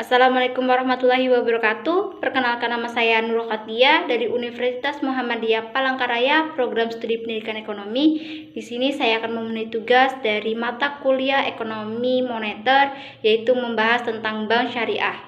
Assalamualaikum warahmatullahi wabarakatuh. Perkenalkan, nama saya Nurul Katia dari Universitas Muhammadiyah Palangkaraya, program studi pendidikan ekonomi. Di sini saya akan memenuhi tugas dari mata kuliah ekonomi moneter, yaitu membahas tentang bank syariah.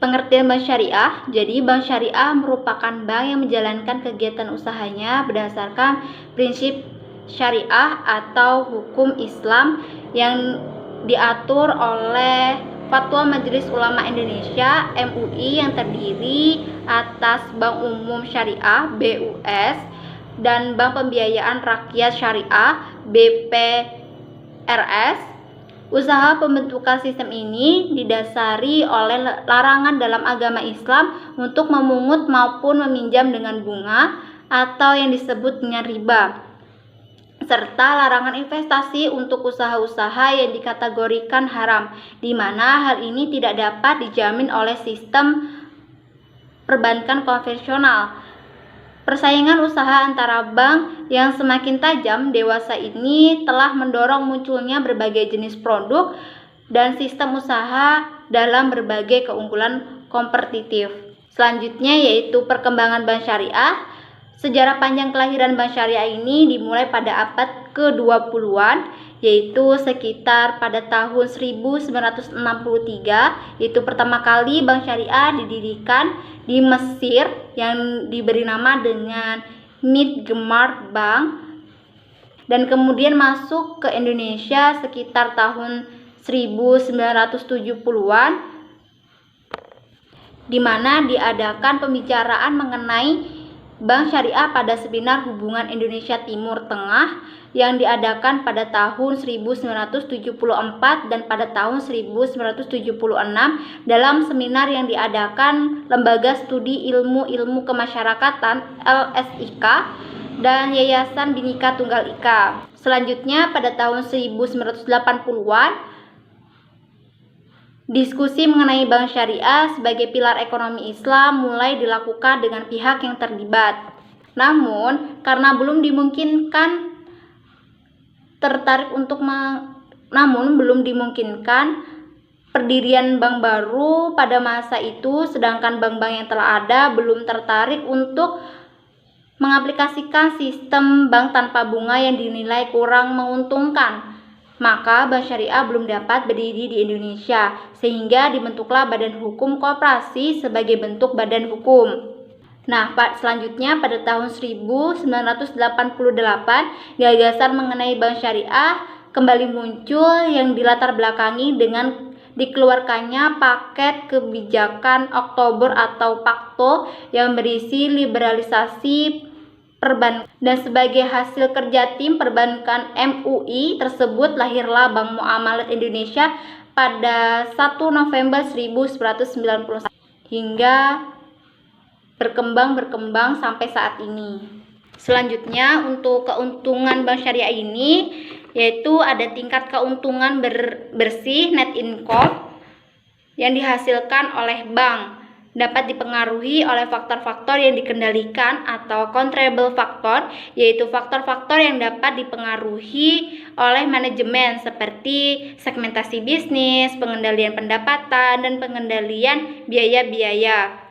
Pengertian bank syariah. Jadi bank syariah merupakan bank yang menjalankan kegiatan usahanya berdasarkan prinsip syariah atau hukum Islam yang diatur oleh Fatwa Majelis Ulama Indonesia (MUI) yang terdiri atas Bank Umum Syariah (BUS) dan Bank Pembiayaan Rakyat Syariah (BPRS). Usaha pembentukan sistem ini didasari oleh larangan dalam agama Islam untuk memungut maupun meminjam dengan bunga atau yang disebut dengan riba, serta larangan investasi untuk usaha-usaha yang dikategorikan haram, di mana hal ini tidak dapat dijamin oleh sistem perbankan konvensional. Persaingan usaha antara bank yang semakin tajam dewasa ini telah mendorong munculnya berbagai jenis produk dan sistem usaha dalam berbagai keunggulan kompetitif. Selanjutnya yaitu perkembangan bank syariah. Sejarah panjang kelahiran bank syariah ini dimulai pada abad ke-20-an, yaitu sekitar pada tahun 1963, yaitu pertama kali bank syariah didirikan di Mesir yang diberi nama dengan Mid-Gemart Bank, dan kemudian masuk ke Indonesia sekitar tahun 1970-an, di mana diadakan pembicaraan mengenai Bank Syariah pada Seminar Hubungan Indonesia Timur Tengah yang diadakan pada tahun 1974 dan pada tahun 1976 dalam seminar yang diadakan Lembaga Studi Ilmu Kemasyarakatan LSIK dan Yayasan Bhinneka Tunggal Ika. Selanjutnya pada tahun 1980-an, diskusi mengenai bank syariah sebagai pilar ekonomi Islam mulai dilakukan dengan pihak yang terlibat. Namun, karena belum dimungkinkan perdirian bank baru pada masa itu, sedangkan bank-bank yang telah ada belum tertarik untuk mengaplikasikan sistem bank tanpa bunga yang dinilai kurang menguntungkan, maka bank syariah belum dapat berdiri di Indonesia, sehingga dibentuklah Badan Hukum Koperasi sebagai bentuk badan hukum. Nah, selanjutnya pada tahun 1988, gagasan mengenai bank syariah kembali muncul yang dilatar belakangi dengan dikeluarkannya paket kebijakan Oktober atau Pakto yang berisi liberalisasi perbankan, dan sebagai hasil kerja tim perbankan MUI tersebut lahirlah Bank Muamalat Indonesia pada 1 November 1991 hingga berkembang sampai saat ini. Selanjutnya untuk keuntungan bank syariah ini yaitu ada tingkat keuntungan bersih net income yang dihasilkan oleh bank dapat dipengaruhi oleh faktor-faktor yang dikendalikan atau controllable factor, yaitu faktor-faktor yang dapat dipengaruhi oleh manajemen seperti segmentasi bisnis, pengendalian pendapatan, dan pengendalian biaya-biaya.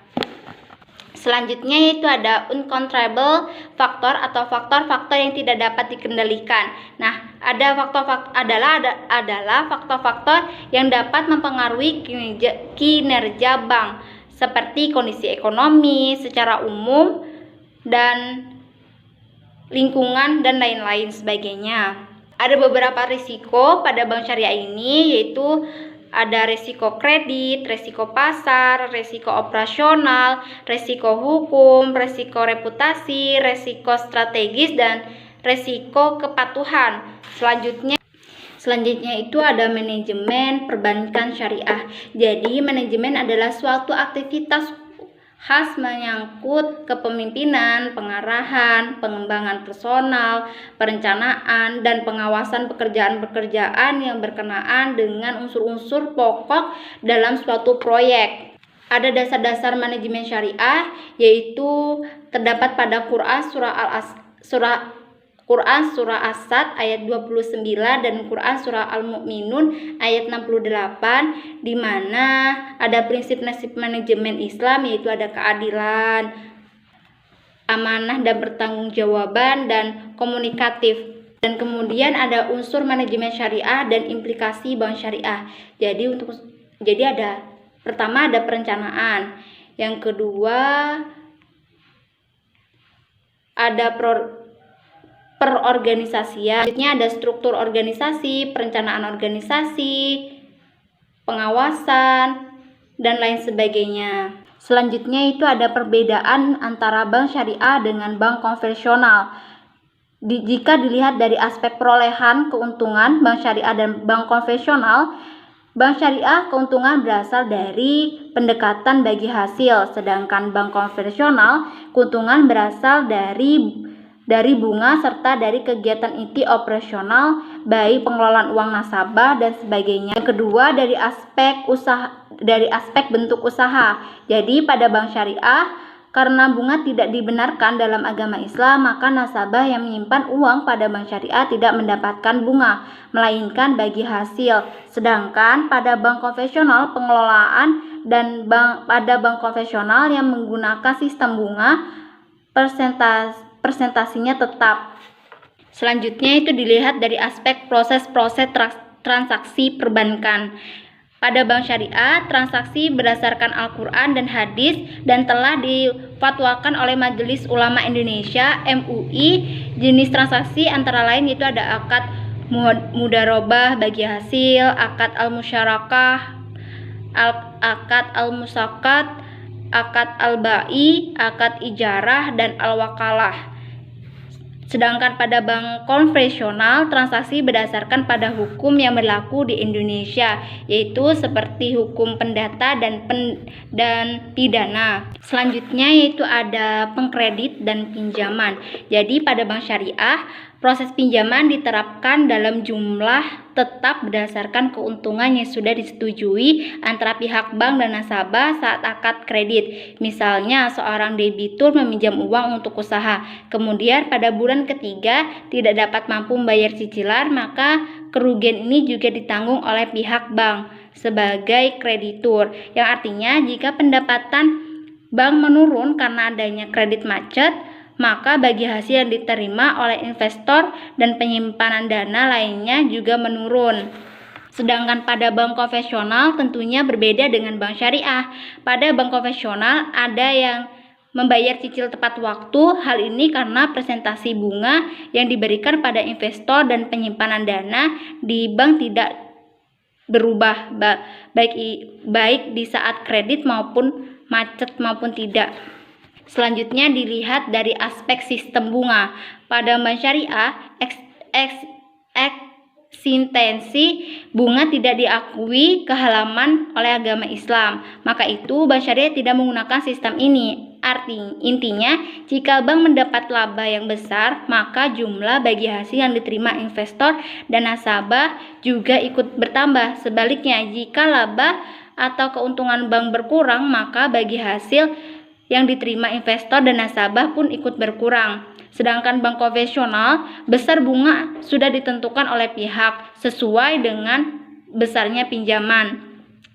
Selanjutnya yaitu ada uncontrollable factor atau faktor-faktor yang tidak dapat dikendalikan. Nah, ada faktor-faktor yang dapat mempengaruhi kinerja bank, seperti kondisi ekonomi secara umum dan lingkungan dan lain-lain sebagainya. Ada beberapa risiko pada bank syariah ini, yaitu ada risiko kredit, risiko pasar, risiko operasional, risiko hukum, risiko reputasi, risiko strategis, dan risiko kepatuhan. Selanjutnya itu ada manajemen perbankan syariah. Jadi manajemen adalah suatu aktivitas khas menyangkut kepemimpinan, pengarahan, pengembangan personal, perencanaan, dan pengawasan pekerjaan-pekerjaan yang berkenaan dengan unsur-unsur pokok dalam suatu proyek. Ada dasar-dasar manajemen syariah, yaitu terdapat pada Quran surah Quran surah As-Sad ayat 29 dan Quran surah Al-Mu'minun ayat 68, di mana ada prinsip-prinsip manajemen Islam, yaitu ada keadilan, amanah dan pertanggungjawaban, dan komunikatif. Dan kemudian ada unsur manajemen syariah dan implikasi bank syariah. Jadi ada pertama ada perencanaan, yang kedua ada perorganisasian, selanjutnya ada struktur organisasi, perencanaan organisasi, pengawasan, dan lain sebagainya. Selanjutnya itu ada perbedaan antara bank syariah dengan bank konvensional. Jika dilihat dari aspek perolehan keuntungan bank syariah dan bank konvensional, bank syariah keuntungan berasal dari pendekatan bagi hasil, sedangkan bank konvensional keuntungan berasal dari bunga serta dari kegiatan inti operasional, baik pengelolaan uang nasabah dan sebagainya. Yang kedua dari aspek bentuk usaha. Jadi pada bank syariah, karena bunga tidak dibenarkan dalam agama Islam, maka nasabah yang menyimpan uang pada bank syariah tidak mendapatkan bunga, melainkan bagi hasil. Sedangkan pada bank konvensional pengelolaan dan pada bank konvensional yang menggunakan sistem bunga, persentasinya tetap. Selanjutnya itu dilihat dari aspek proses-proses transaksi perbankan. Pada bank syariah, transaksi berdasarkan Al-Quran dan hadis dan telah difatwakan oleh Majelis Ulama Indonesia (MUI). Jenis transaksi antara lain itu ada akad mudharabah bagi hasil, akad al-musyarakah, akad al-musakat, akad al-ba'i, akad ijarah, dan al-wakalah. Sedangkan pada bank konvensional, transaksi berdasarkan pada hukum yang berlaku di Indonesia, yaitu seperti hukum perdata dan pidana. Selanjutnya yaitu ada pengkredit dan pinjaman. Jadi pada bank syariah, proses pinjaman diterapkan dalam jumlah tetap berdasarkan keuntungan yang sudah disetujui antara pihak bank dan nasabah saat akad kredit. Misalnya seorang debitur meminjam uang untuk usaha, kemudian pada bulan ketiga tidak dapat mampu membayar cicilan, maka kerugian ini juga ditanggung oleh pihak bank sebagai kreditur, yang artinya jika pendapatan bank menurun karena adanya kredit macet, maka bagi hasil yang diterima oleh investor dan penyimpanan dana lainnya juga menurun. Sedangkan pada bank konvensional tentunya berbeda dengan bank syariah. Pada bank konvensional ada yang membayar cicil tepat waktu, hal ini karena presentasi bunga yang diberikan pada investor dan penyimpanan dana di bank tidak berubah, baik di saat kredit maupun macet maupun tidak. Selanjutnya dilihat dari aspek sistem bunga. Pada bank syariah, eksistensi bunga tidak diakui kehalaman oleh agama Islam. Maka itu bank syariah tidak menggunakan sistem ini. Intinya, jika bank mendapat laba yang besar, maka jumlah bagi hasil yang diterima investor dan nasabah juga ikut bertambah. Sebaliknya, jika laba atau keuntungan bank berkurang, maka bagi hasil yang diterima investor dan nasabah pun ikut berkurang. Sedangkan bank konvensional, besar bunga sudah ditentukan oleh pihak sesuai dengan besarnya pinjaman.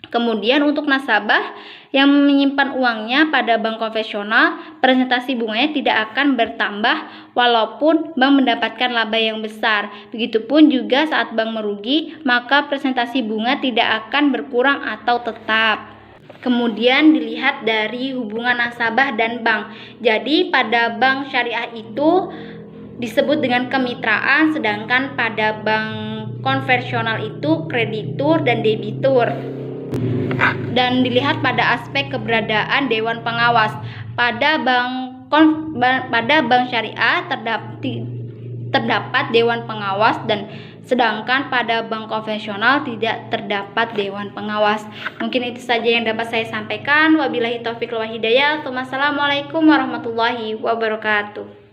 Kemudian untuk nasabah yang menyimpan uangnya pada bank konvensional, presentasi bunganya tidak akan bertambah walaupun bank mendapatkan laba yang besar. Begitupun juga saat bank merugi, maka presentasi bunga tidak akan berkurang atau tetap. Kemudian dilihat dari hubungan nasabah dan bank. Jadi pada bank syariah itu disebut dengan kemitraan, sedangkan pada bank konvensional itu kreditur dan debitur. Dan dilihat pada aspek keberadaan dewan pengawas. Pada bank syariah terdapat dewan pengawas, dan sedangkan pada bank konvensional tidak terdapat dewan pengawas. Mungkin itu saja yang dapat saya sampaikan. Wabillahi taufiq wal hidayah. Wassalamualaikum warahmatullahi wabarakatuh.